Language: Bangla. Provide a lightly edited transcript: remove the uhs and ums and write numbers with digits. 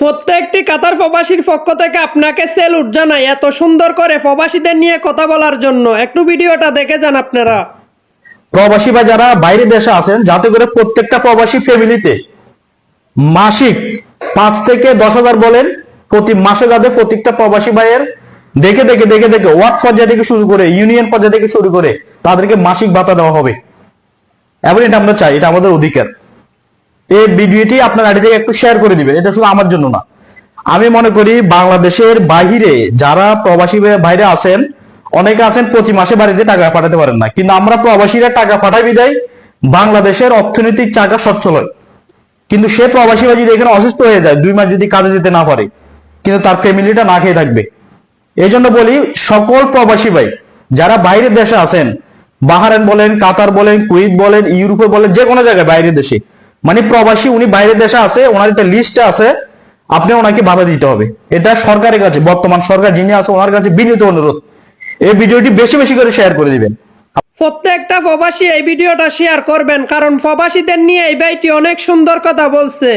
প্রত্যেকটি কাতার প্রবাসীর পক্ষ থেকে আপনাকে স্যালুট জানাই এত সুন্দর করে প্রবাসীদের নিয়ে কথা বলার জন্য। একটু ভিডিওটা দেখে যান আপনারা। প্রবাসী বা যারা বাইরে দেশে আছেন, যাতে করে প্রত্যেকটা প্রবাসী ফ্যামিলিতে মাসিক 5 থেকে 10,000 বলেন প্রতি মাসে, যাতে প্রত্যেকটা প্রবাসী ভাইয়ের দেখে দেখে দেখে দেখে ওয়ার্ড পর্যায় থেকে শুরু করে ইউনিয়ন পর্যায় থেকে শুরু করে তাদেরকে মাসিক ভাতা দেওয়া হবে। এবং এটা আমরা চাই, এটা আমাদের অধিকার। এই ভিডিওটি আপনার আইডি থেকে একটু শেয়ার করে দিবেন, এটা শুধু আমার জন্য না। আমি মনে করি বাংলাদেশের বাহিরে যারা প্রবাসী বাইরে আছেন, অনেকে আছেন প্রতি মাসে বাড়িতে টাকা পাঠাতে পারেন না, কিন্তু আমরা প্রবাসীরা টাকা পাঠাই বিদায় বাংলাদেশের অর্থনৈতিক চাকা সচ্ছল হয়। কিন্তু সে প্রবাসী যদি এখানে অসুস্থ হয়ে যায়, 2 মাস যদি কাজে যেতে না পারে, কিন্তু তার ফ্যামিলিটা না খেয়ে থাকবে। এই জন্য বলি, সকল প্রবাসী ভাই যারা বাইরের দেশে আছেন, বাহারাইন বলেন, কাতার বলেন, কুয়েত বলেন, ইউরোপে বলেন, যে কোনো জায়গায় বাইরের দেশে, মানে প্রবাসী উনি বাইরের দেশে আছে, ওনার একটা লিস্ট আছে, আপনি ওনাকে বাধা দিতে হবে। এটা সরকারের কাছে, বর্তমান সরকার যিনি আছে ওনার কাছে বিনীত অনুরোধ, এই ভিডিওটি বেশি বেশি করে শেয়ার করে দিবেন। প্রত্যেকটা প্রবাসী এই ভিডিওটা শেয়ার করবেন, কারণ প্রবাসীদের নিয়ে এই ভাইটি অনেক সুন্দর কথা বলছে।